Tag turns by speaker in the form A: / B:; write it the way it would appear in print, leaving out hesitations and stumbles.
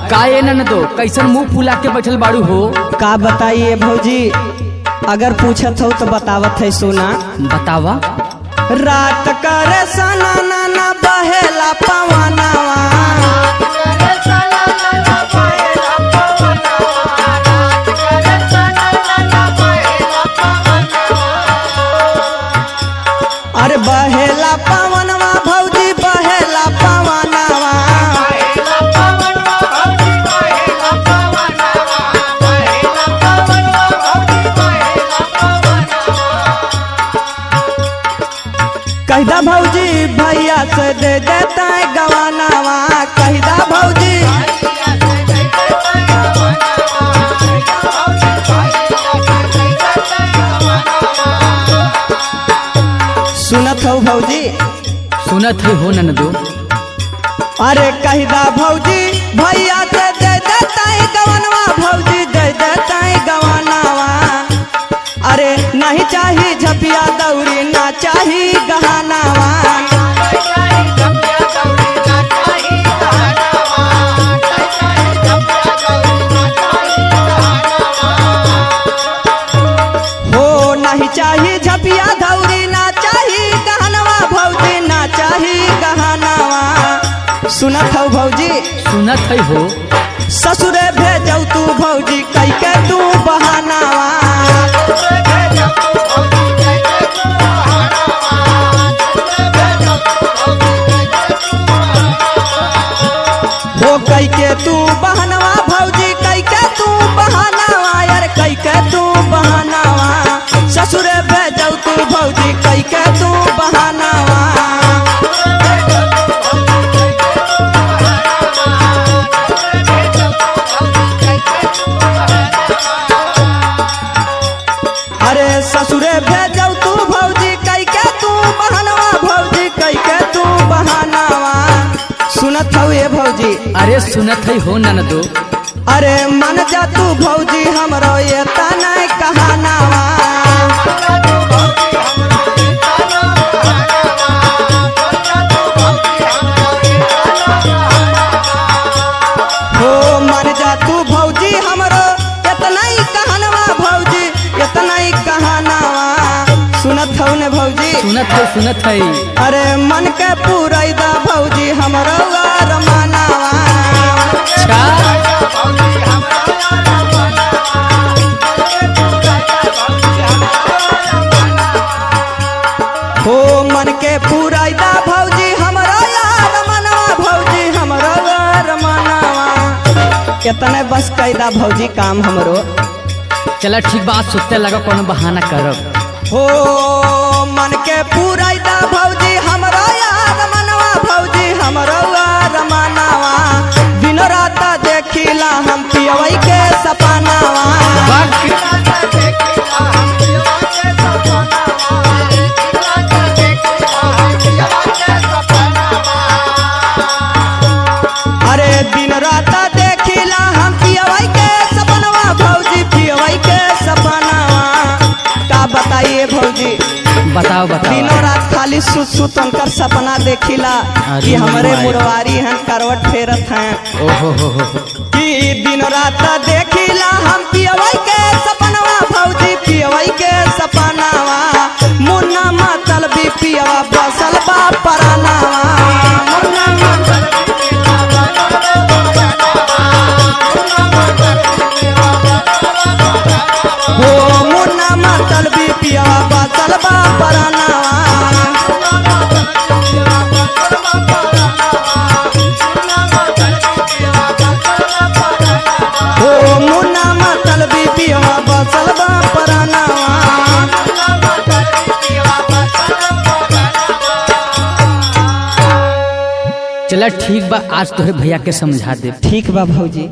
A: का ये ननदो कैसन मुंह फुला के बैठल बाड़ू हो?
B: का बताइए भौजी, अगर पूछत हो तो बतावत है सुना।
A: बतावा।
B: रात करे सना नाना बहेला पवनवा, अरे बहेला पवनवा भौजी बहेला पवनवा, कहदा भौजी भैया से दे देता है गवानावा, कहदा भौजी सुनत हो भौजी?
A: सुनत है हो ननदो।
B: अरे कहदा भौजी भैया से दे देता है गवानवा, भौजी दे देता है गवानावा, अरे नहीं चाहिए झपिया दौरी ना चाहिए गहनावा, हो नहीं चाहिए झपिया दौरी ना चाहिए गहनवा, भौजी ना चाहिए गहनावा। सुनत हो भौजी?
A: सुनत है हो।
B: ससुरे भेजौ तू भौजी कई के तू बहानावा, हो कई के तू बहनवा भौजी कई के तू बहानावा, यार कई के तू बहानावा, ससुरे भेजौ तू भौजी कई के तू बहानावा। अरे ससुरे भेजौ तू भौजी कई के तू बहानावा, भौजी कई के तू बहानावा। सुनत हो ये भौजी?
A: अरे सुनत है हो ननदो।
B: अरे मन जा तू भौजी हमरो ये तना कहानावा, हो मन जा तू भौजी हमरो इतना ही कहनवा, भौजी इतना ही कहानावा। सुनत हो ने भौजी?
A: सुनत है सुनत है।
B: अरे मन के पूरैदा भौजी हमरो रमानावा, हो मन के पूरैदा भौजी हमरो यार मनवा, भौजी हमरो यार मनवा। कितने बस कैदा भौजी काम हमरो।
A: चला ठीक बात सुनते लगा कोनो बहाना करब।
B: हो मन के पूरैदा भौजी हमरो यार मनवा, भौजी हमरो यार मनवा, दिन रात देखिला हम पियवई के सपनावा, अरे दिन रात देखिला हम पियवई के सपनावा, भौजी पियवई के सपनावा। का बताइए भौजी?
A: बताओ बताओ।
B: दिनों रात खाली सुत सुत उनकर सपना देखिला कि हमारे मुड़वारी हैं करवट फेरत हैं,
A: ओहो हो
B: कि दिन रात देखिला हम पियवई के सपनावा, भौजी पियवई के सपनावा, मुन्ना मतलबी पियवा बसल बा परानावा, मुन्ना हो मुन्ना मतलबी पियवा बसल बा परानावा। हो मुन्ना मतलबी पियवा बसल बा परानावा।
A: चला ठीक बा, आज तोहरे भैया के समझा दे।
B: ठीक बा भौजी।